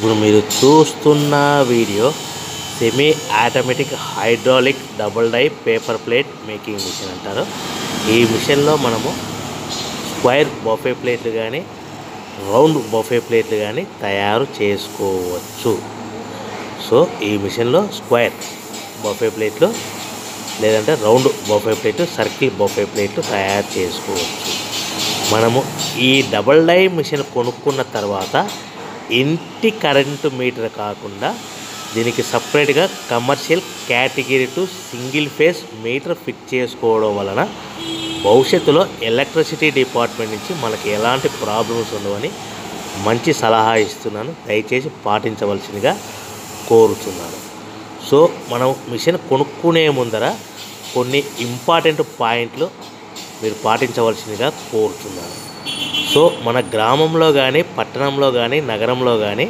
ఇప్పుడు మీరు చూస్తున్న video semi automatic hydraulic double die paper plate making machine అంటారు. ఈ మిషన్లో మనము స్క్వేర్ బఫే ప్లేట్లు కానీ రౌండ్ బఫే ప్లేట్లు కానీ తయారు చేసుకోవచ్చు. సో ఈ మిషన్లో స్క్వేర్ బఫే ప్లేట్లు లేదంటే రౌండ్ బఫే ప్లేట్లు, సర్కిల్ బఫే ప్లేట్లు తయారు చేసుకోవచ్చు. మనము ఈ డబుల్ డై మిషన్ కొనుక్కున్న తర్వాత ఇంటి కరెంటు మీటర్ కాకుండా దీనికి సపరేట్గా commercial category to single phase metre fit చేసుకోవడం వలన భవిష్యత్తులో ఎలక్ట్రిసిటీ డిపార్ట్మెంట్ నుంచి మనకి ఎలాంటి ప్రాబ్లమ్స్ ఉండవని మంచి సలహా ఇస్తున్నాను. దయచేసి పాటించవలసిందిగా కోరుతున్నాను. సో మనం మిషన్ కొనుక్కునే ముందర కొన్ని ఇంపార్టెంట్ పాయింట్లు మీరు పాటించవలసిందిగా కోరుతున్నాను. సో మన గ్రామంలో కానీ పట్టణంలో కానీ నగరంలో కానీ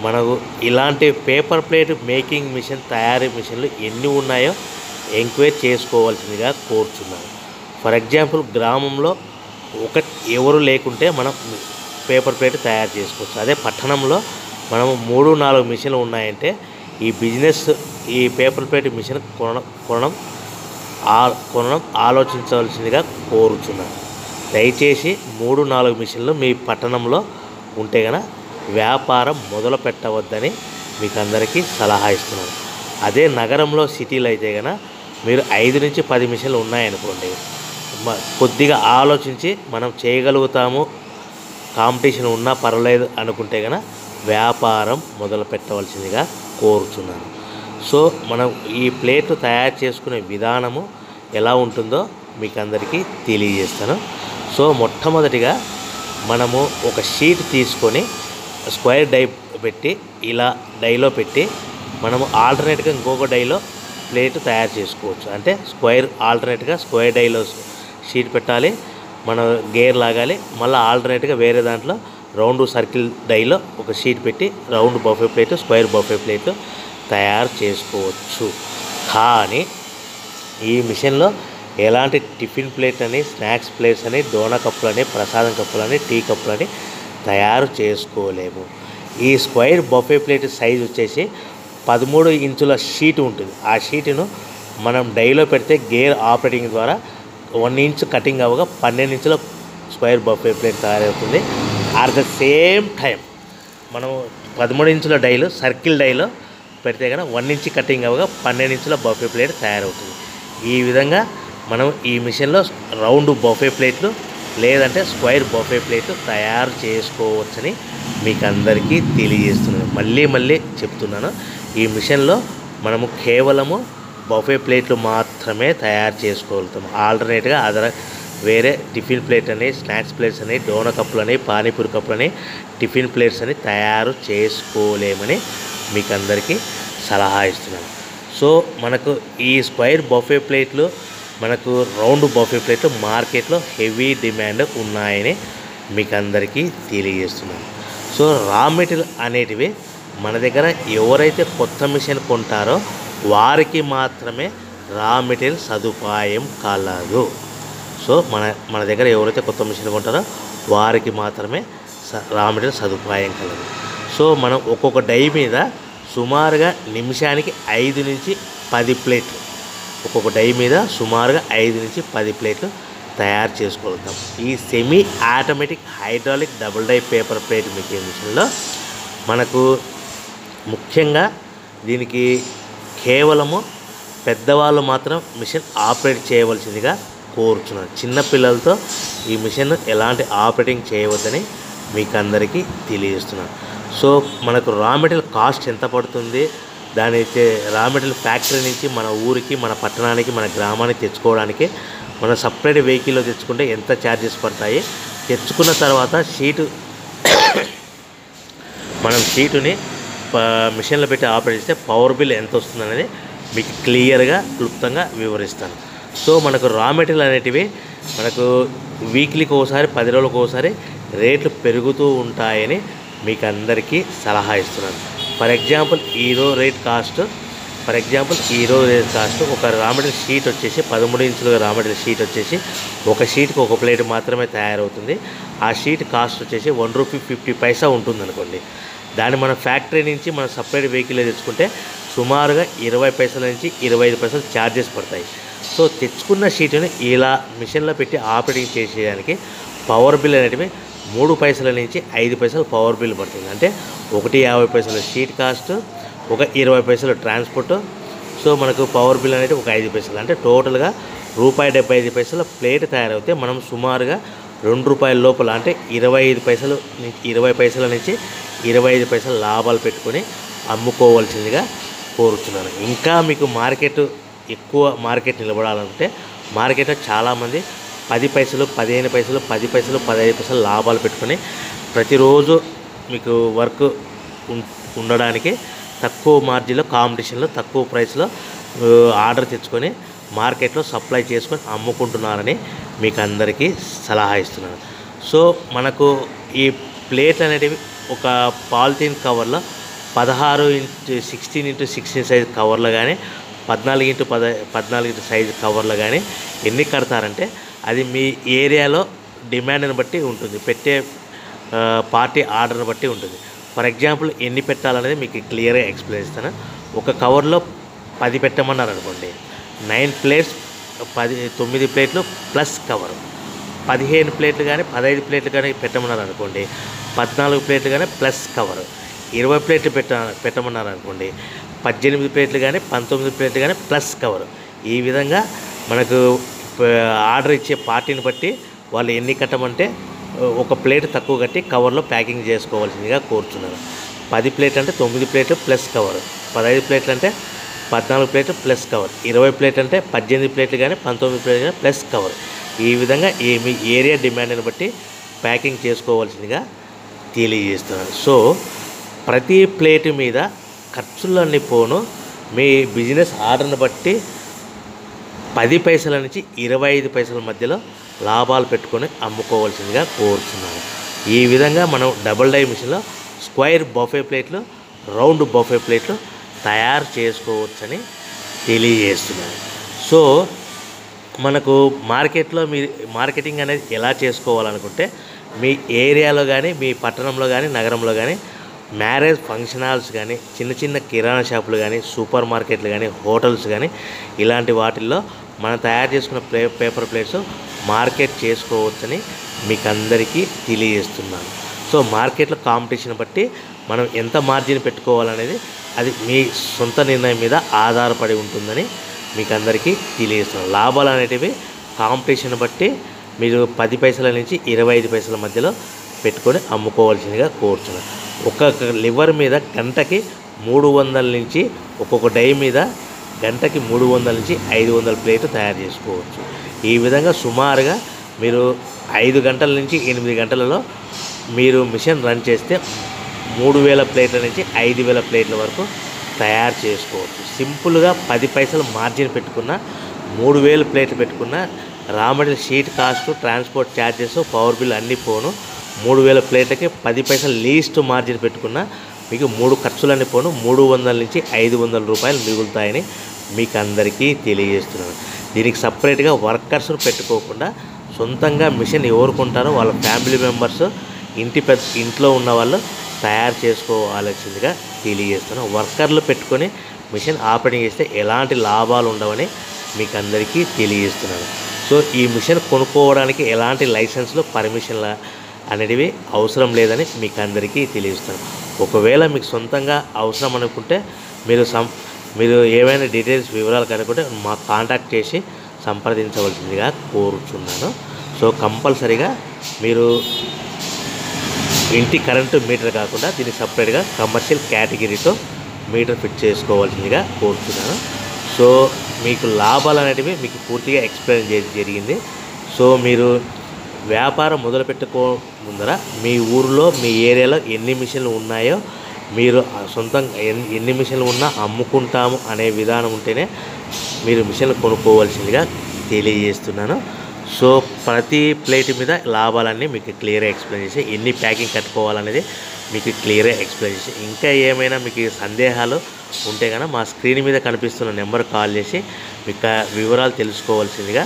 మనకు ఇలాంటి పేపర్ ప్లేట్ మేకింగ్ మిషన్ తయారీ మిషన్లు ఎన్ని ఉన్నాయో ఎంక్వైరీ చేసుకోవాల్సిందిగా కోరుతున్నాను. ఫర్ ఎగ్జాంపుల్ గ్రామంలో ఎవరు లేకుంటే మనం పేపర్ ప్లేట్ తయారు చేసుకోవచ్చు. అదే పట్టణంలో మనము 3-4 మిషన్లు ఉన్నాయంటే ఈ బిజినెస్ ఈ పేపర్ ప్లేట్ మిషన్ కొనడం ఆలోచించవలసిందిగా కోరుతున్నాను. దయచేసి 3-4 మిషన్లు మీ పట్టణంలో ఉంటే కనుక వ్యాపారం మొదలు పెట్టవద్దని మీకు అందరికీ సలహా ఇస్తున్నాను. అదే నగరంలో సిటీలో అయితే కనుక మీరు 5 నుంచి 10 మిషన్లు ఉన్నాయనుకోండి, కొద్దిగా ఆలోచించి మనం చేయగలుగుతాము, కాంపిటీషన్ ఉన్నా పర్వాలేదు అనుకుంటే కనుక వ్యాపారం మొదలు పెట్టవలసిందిగా కోరుతున్నాను. సో మనం ఈ ప్లేట్ తయారు చేసుకునే విధానము ఎలా ఉంటుందో మీకు అందరికీ తెలియజేస్తాను. సో మొట్టమొదటిగా మనము ఒక షీట్ తీసుకొని స్క్వేర్ డై పెట్టి ఇలా డైలో పెట్టి మనము ఆల్టర్నేట్గా ఇంకొక డైలో ప్లేట్ తయారు చేసుకోవచ్చు. అంటే ఆల్టర్నేట్గా స్క్వేర్ డైలో షీట్ పెట్టాలి, మనం గేర్ లాగాలి, మళ్ళీ ఆల్టర్నేట్గా వేరే దాంట్లో రౌండ్ సర్కిల్ డైలో ఒక షీట్ పెట్టి round buffet plate, square buffet plate తయారు చేసుకోవచ్చు. కానీ ఈ మిషన్లో ఎలాంటి టిఫిన్ ప్లేట్ అని, స్నాక్స్ ప్లేట్స్ అని, డోనా కప్పులని, ప్రసాదం కప్పులని, టీ కప్పులని తయారు చేసుకోలేము. ఈ స్క్వేర్ బఫే ప్లేట్ సైజు వచ్చేసి 13 ఇంచుల షీట్ ఉంటుంది. ఆ షీటును మనం డైలో పెడితే గేర్ ఆపరేటింగ్ ద్వారా 1 ఇంచ్ కటింగ్ అవ్వగా 12 ఇంచుల స్క్వేర్ బఫే ప్లేట్ తయారవుతుంది. అట్ ద సేమ్ టైం మనం 13 ఇంచుల డైలు సర్కిల్ డైలో పెడితే కనుక 1 ఇంచ్ కటింగ్ అవ్వగా 12 ఇంచుల బఫే ప్లేట్ తయారవుతుంది. ఈ విధంగా మనం ఈ మిషన్లో రౌండ్ బఫే ప్లేట్లు లేదంటే స్క్వేర్ బఫే ప్లేట్లు తయారు చేసుకోవచ్చని మీకు అందరికీ తెలియజేస్తున్నాను. మళ్ళీ చెప్తున్నాను, ఈ మిషన్లో మనము కేవలము బఫే ప్లేట్లు మాత్రమే తయారు చేసుకోగలుగుతాము. ఆల్టర్నేట్గా వేరే టిఫిన్ ప్లేట్ అని, స్నాక్స్ ప్లేట్స్ అని, డోనా కప్పులని, పానీపూరి కప్పులని, టిఫిన్ ప్లేట్స్ అని తయారు చేసుకోలేమని మీకు అందరికీ సలహా ఇస్తున్నాను. సో మనకు ఈ స్క్వేర్ బఫే ప్లేట్లు, మనకు రౌండ్ బఫే ప్లేట్లు మార్కెట్లో హెవీ డిమాండ్ ఉన్నాయని మీకు అందరికీ తెలియజేస్తున్నాను. సో రా మెటీరియల్ అనేటివి మన దగ్గర ఎవరైతే కొత్త మిషన్ కొంటారో వారికి మాత్రమే రా మెటీరియల్ సదుపాయం కలదు. సో మన దగ్గర ఎవరైతే కొత్త మిషన్ కొంటారో వారికి మాత్రమే రా మెటీరియల్ సదుపాయం కలదు. సో మనం ఒక్కొక్క డై మీద సుమారుగా నిమిషానికి 5 నుంచి 10 ప్లేట్లు, ఒక్కొక్క డై మీద సుమారుగా 5 నుంచి 10 ప్లేట్లు తయారు చేసుకోగలుగుతాం. ఈ semi automatic hydraulic double die paper plate making మిషన్లో మనకు ముఖ్యంగా దీనికి కేవలము పెద్దవాళ్ళు మాత్రం మిషన్ ఆపరేట్ చేయవలసిందిగా కోరుచున్నాను. చిన్నపిల్లలతో ఈ మిషన్ ఎలాంటి ఆపరేటింగ్ చేయవద్దని మీకు అందరికీ తెలియజేస్తున్నాను. సో మనకు రా మెటీరియల్ కాస్ట్ ఎంత పడుతుంది, దాని రా మెటీరియల్ ఫ్యాక్టరీ నుంచి మన ఊరికి, మన పట్టణానికి, మన గ్రామానికి తెచ్చుకోవడానికి మనం సపరేట్ వెహికల్లో తెచ్చుకుంటే ఎంత ఛార్జెస్ పడతాయి, తెచ్చుకున్న తర్వాత మనం షీటుని మిషన్లో పెట్టి ఆపరేట్ చేస్తే పవర్ బిల్ ఎంత వస్తుందనేది మీకు క్లియర్గా క్లుప్తంగా వివరిస్తాను. సో మనకు రా మెటీరియల్ అనేటివి మనకు వీక్లీకి ఒకసారి, 10 రోజులకు ఒకసారి రేట్లు పెరుగుతూ ఉంటాయని మీకు అందరికీ సలహా ఇస్తున్నాను. ఫర్ ఎగ్జాంపుల్ ఈరోజు రేట్ కాస్ట్ ఒక రా మెటీరియల్ షీట్ వచ్చేసి 13 ఇంచుల రా మెటీరియల్ షీట్ వచ్చేసి ఒక షీట్కి ఒక ప్లేట్ మాత్రమే తయారవుతుంది. ఆ షీట్ కాస్ట్ వచ్చేసి ₹1.50 ఉంటుంది అనుకోండి. దాన్ని మనం ఫ్యాక్టరీ నుంచి మనం సపరేట్ వెహికల్ తెచ్చుకుంటే సుమారుగా 20 పైసల నుంచి 25 పైసలు ఛార్జెస్ పడతాయి. సో తెచ్చుకున్న షీటుని ఇలా మిషన్లో పెట్టి ఆపరేటింగ్ చేసేదానికి పవర్ బిల్ అనేటివి 3 పైసల నుంచి 5 పైసలు పవర్ బిల్ పడుతుంది. అంటే 1.50 పైసలు షీట్ కాస్ట్, ఒక 20 పైసలు ట్రాన్స్పోర్ట్. సో మనకు పవర్ బిల్ అనేది ఒక 5 పైసలు. అంటే టోటల్గా ₹1.75 ప్లేట్ తయారైతే మనం సుమారుగా ₹2 లోపల అంటే 20 పైసల నుంచి 25 పైసలు లాభాలు పెట్టుకొని అమ్ముకోవాల్సిందిగా కోరుతున్నాను. ఇంకా మీకు ఎక్కువ మార్కెట్ నిలబడాలంటే మార్కెట్లో చాలామంది 10 పైసలు, 15 పైసలు, 10 పైసలు, 15 పైసలు లాభాలు పెట్టుకొని ప్రతిరోజు మీకు వర్క్ ఉండడానికి తక్కువ మార్జిన్లో, కాంపిటీషన్లో, తక్కువ ప్రైస్లో ఆర్డర్ తెచ్చుకొని మార్కెట్లో సప్లై చేసుకొని అమ్ముకుంటున్నారని మీకు అందరికీ సలహా ఇస్తున్నాను. సో మనకు ఈ ప్లేట్ అనేటివి ఒక పాలిథీన్ కవర్లో 16x16x16 సైజ్ కవర్లో కానీ 14x14 సైజు కవర్లో కానీ ఎన్ని కడతారంటే అది మీ ఏరియాలో డిమాండ్ని బట్టి ఉంటుంది, పెట్టే పార్టీ ఆర్డర్ని బట్టి ఉంటుంది. ఫర్ ఎగ్జాంపుల్ ఎన్ని పెట్టాలనేది మీకు క్లియర్గా ఎక్స్ప్లెయిన్ ఇస్తాను. ఒక కవర్లో 10 పెట్టమన్నారు అనుకోండి, 9 ప్లేట్స్ 9 ప్లేట్లు ప్లస్ కవరు. 15 ప్లేట్లు కానీ 15 ప్లేట్లు కానీ పెట్టమన్నారు అనుకోండి, 14 ప్లేట్లు కానీ ప్లస్ కవరు. 20 ప్లేట్లు పెట్టమన్నారు అనుకోండి, 18 ప్లేట్లు కానీ 19 ప్లేట్లు కానీ ప్లస్ కవరు. ఈ విధంగా మనకు ఆర్డర్ ఇచ్చే పార్టీని బట్టి వాళ్ళు ఎన్ని కట్టమంటే ఒక ప్లేట్ తక్కువ కట్టి కవర్లో ప్యాకింగ్ చేసుకోవాల్సిందిగా కోరుచున్నారు. 10 ప్లేట్ అంటే 9 ప్లేట్లు ప్లస్ కవర్, 15 ప్లేట్లు అంటే 14 ప్లేట్లు ప్లస్ కవర్, 20 ప్లేట్ అంటే 18 ప్లేట్లు కానీ 19 ప్లేట్లు కానీ ప్లస్ కవర్. ఈ విధంగా మీ ఏరియా డిమాండ్ని బట్టి ప్యాకింగ్ చేసుకోవాల్సిందిగా తెలియజేస్తున్నాను. సో ప్రతి ప్లేటు మీద ఖర్చులన్నీ పోను మీ బిజినెస్ ఆర్డర్ని బట్టి 10 పైసల నుంచి 25 పైసల మధ్యలో లాభాలు పెట్టుకొని అమ్ముకోవాల్సిందిగా కోరుతున్నాను. ఈ విధంగా మనం డబుల్ డై మిషన్లో స్క్వేర్ బఫే ప్లేట్లు, రౌండ్ బఫే ప్లేట్లు తయారు చేసుకోవచ్చని తెలియజేస్తున్నాను. సో మనకు మార్కెట్లో మీరు మార్కెటింగ్ అనేది ఎలా చేసుకోవాలనుకుంటే మీ ఏరియాలో కానీ, మీ పట్టణంలో కానీ, నగరంలో కానీ మ్యారేజ్ ఫంక్షన్ హాల్స్ కానీ, చిన్న చిన్న కిరాణా షాపులు కానీ, సూపర్ మార్కెట్లు కానీ, హోటల్స్ కానీ ఇలాంటి వాటిల్లో మనం తయారు చేసుకున్న పేపర్ ప్లేట్స్ మార్కెట్ చేసుకోవచ్చని మీకు అందరికీ తెలియజేస్తున్నాను. సో మార్కెట్లో కాంపిటీషన్ బట్టి మనం ఎంత మార్జిన్ పెట్టుకోవాలనేది అది మీ సొంత నిర్ణయం మీద ఆధారపడి ఉంటుందని మీకు అందరికీ తెలియజేస్తున్నాను. లాభాలు అనేటివి కాంపిటీషన్ బట్టి మీరు 10 పైసల నుంచి 25 పైసల మధ్యలో పెట్టుకొని అమ్ముకోవాల్సిందిగా కోరుతున్నాను. ఒక్కొక్క లివర్ మీద గంటకి 300 నుంచి ఒక్కొక్క డై మీద గంటకి 300 నుంచి 500 ప్లేట్లు తయారు చేసుకోవచ్చు. ఈ విధంగా సుమారుగా మీరు 5 గంటల నుంచి 8 గంటలలో మీరు మిషన్ రన్ చేస్తే 3000 ప్లేట్ల నుంచి 5000 ప్లేట్ల వరకు తయారు చేసుకోవచ్చు. సింపుల్గా 10 పైసలు మార్జిన్ పెట్టుకున్న 3000 ప్లేట్లు పెట్టుకున్న raw material sheet cost, transport charges, power bill అన్నీ పోను 3000 ప్లేట్లకి 10 పైసలు లీస్ట్ మార్జిన్ పెట్టుకున్న మీకు 3 ఖర్చులన్నీ పోను 300 నుంచి 500 రూపాయలు మిగులుతాయని మీకు అందరికీ తెలియజేస్తున్నాను. దీనికి సపరేట్గా వర్కర్స్ను పెట్టుకోకుండా సొంతంగా మిషన్ ఎవరు కొంటారో వాళ్ళ ఫ్యామిలీ మెంబర్స్ ఇంట్లో ఉన్న వాళ్ళు తయారు చేసుకోవాల్సిందిగా తెలియజేస్తున్నాను. వర్కర్లు పెట్టుకొని మిషన్ ఆపరేటింగ్ చేస్తే ఎలాంటి లాభాలు ఉండవని మీకు అందరికీ తెలియజేస్తున్నాను. సో ఈ మిషన్ కొనుక్కోవడానికి ఎలాంటి లైసెన్స్లు, పర్మిషన్ల అనేటివి అవసరం లేదని మీకు అందరికీ తెలియజేస్తాను. ఒకవేళ మీకు సొంతంగా అవసరం అనుకుంటే మీరు ఏమైనా డీటెయిల్స్ వివరాలు కనుక్కుంటే మాకు కాంటాక్ట్ చేసి సంప్రదించవలసిందిగా కోరుచున్నాను. సో కంపల్సరీగా మీరు ఇంటి కరెంటు మీటర్ కాకుండా దీనికి సపరేట్గా కమర్షియల్ కేటగిరీతో మీటర్ ఫిట్ చేసుకోవాల్సిందిగా కోరుతున్నాను. సో మీకు లాభాలు అనేటివి మీకు పూర్తిగా ఎక్స్ప్లెయిన్ జరిగింది. సో మీరు వ్యాపారం మొదలుపెట్టుకో ముందర మీ ఊరిలో, మీ ఏరియాలో ఎన్ని మిషన్లు ఉన్నాయో, మీరు సొంతంగా ఎన్ని మిషన్లు ఉన్నా అమ్ముకుంటాము అనే విధానం ఉంటేనే మీరు మిషన్లు కొనుక్కోవాల్సిందిగా తెలియజేస్తున్నాను. సో ప్రతి ప్లేట్ మీద లాభాలన్నీ మీకు క్లియర్గా ఎక్స్ప్లెయిన్ చేసి ఎన్ని ప్యాకింగ్ కట్టుకోవాలనేది మీకు క్లియర్గా ఎక్స్ప్లెయిన్ చేసి ఇంకా ఏమైనా మీకు సందేహాలు ఉంటే కనుక మా స్క్రీన్ మీద కనిపిస్తున్న నెంబర్ కాల్ చేసి మీకు వివరాలు తెలుసుకోవాల్సిందిగా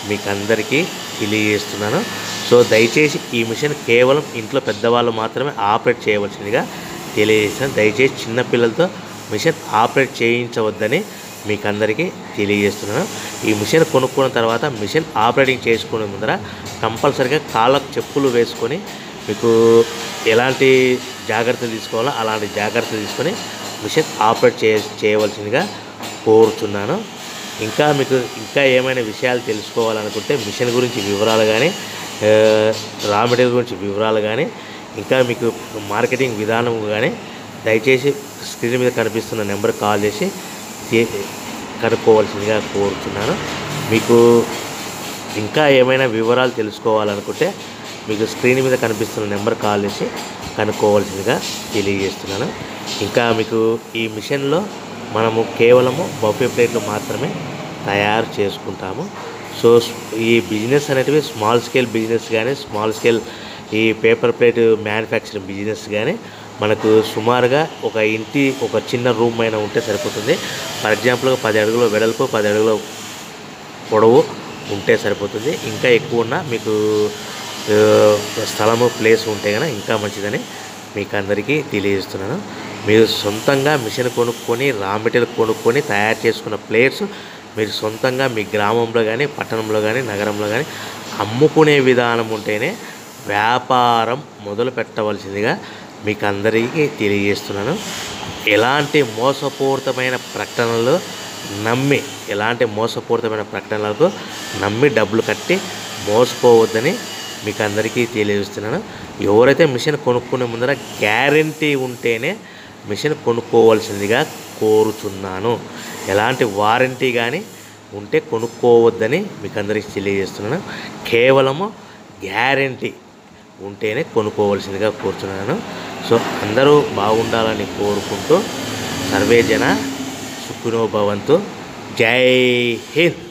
మీకు అందరికీ తెలియజేస్తున్నాను. సో దయచేసి ఈ మిషన్ కేవలం ఇంట్లో పెద్దవాళ్ళు మాత్రమే ఆపరేట్ చేయవలసిందిగా తెలియజేస్తాను. దయచేసి చిన్నపిల్లలతో మిషన్ ఆపరేట్ చేయించవద్దని మీకు అందరికీ తెలియజేస్తున్నాను. ఈ మిషన్ కొనుక్కున్న తర్వాత మిషన్ ఆపరేటింగ్ చేసుకునే ముందర కంపల్సరీగా కాళ్ళకు చెప్పులు వేసుకొని మీకు ఎలాంటి జాగ్రత్తలు తీసుకోవాలో అలాంటి జాగ్రత్తలు తీసుకొని మిషన్ ఆపరేట్ చేయవలసిందిగా కోరుచున్నాను. ఇంకా ఏమైనా విషయాలు తెలుసుకోవాలనుకుంటే మిషన్ గురించి వివరాలు కానీ రా మెటీరియల్ గురించి వివరాలు కానీ ఇంకా మీకు మార్కెటింగ్ విధానం కానీ దయచేసి స్క్రీన్ మీద కనిపిస్తున్న నెంబర్ కాల్ చేసి కనుక్కోవాల్సిందిగా కోరుచున్నాను. మీకు ఇంకా ఏమైనా వివరాలు తెలుసుకోవాలనుకుంటే మీకు స్క్రీన్ మీద కనిపిస్తున్న నెంబర్ కాల్ చేసి కనుక్కోవాల్సిందిగా తెలియజేస్తున్నాను. ఇంకా మీకు ఈ మిషన్లో మనము కేవలము బఫే ప్లేట్లు మాత్రమే తయారు చేసుకుంటాము. సో ఈ బిజినెస్ అనేటివి స్మాల్ స్కేల్ బిజినెస్ కానీ స్మాల్ స్కేల్ ఈ పేపర్ ప్లేట్ మ్యానుఫ్యాక్చరింగ్ బిజినెస్ కానీ మనకు సుమారుగా ఒక చిన్న రూమ్ అయినా ఉంటే సరిపోతుంది. ఫర్ ఎగ్జాంపుల్గా 10 అడుగుల వెడల్పు 10 అడుగుల పొడవు ఉంటే సరిపోతుంది. ఇంకా ఎక్కువ ఉన్న మీకు స్థలము ప్లేస్ ఉంటే కనుక ఇంకా మంచిదని మీకు అందరికీ తెలియజేస్తున్నాను. మీరు సొంతంగా మిషన్ కొనుక్కొని రా మెటీరియల్ కొనుక్కొని తయారు చేసుకున్న ప్లేట్స్ మీరు సొంతంగా మీ గ్రామంలో కానీ పట్టణంలో కానీ నగరంలో కానీ అమ్ముకునే విధానం ఉంటేనే వ్యాపారం మొదలు పెట్టవలసిందిగా మీకు అందరికీ తెలియజేస్తున్నాను. ఎలాంటి మోసపూరితమైన ప్రకటనలకు నమ్మి డబ్బులు కట్టి మోసపోవద్దని మీకు అందరికీ తెలియజేస్తున్నాను. ఎవరైతే మిషన్ కొనుక్కునే ముందర గ్యారంటీ ఉంటేనే మిషన్ కొనుక్కోవాల్సిందిగా కోరుచున్నాను. ఎలాంటి వారంటీ కానీ ఉంటే కొనుక్కోవద్దని మీకు అందరికీ తెలియజేస్తున్నాను. కేవలము గ్యారంటీ ఉంటేనే కొనుక్కోవాల్సిందిగా కోరుచున్నాను. సో అందరూ బాగుండాలని కోరుకుంటూ సర్వే జన సుఖినో భవంతు. జై హింద్.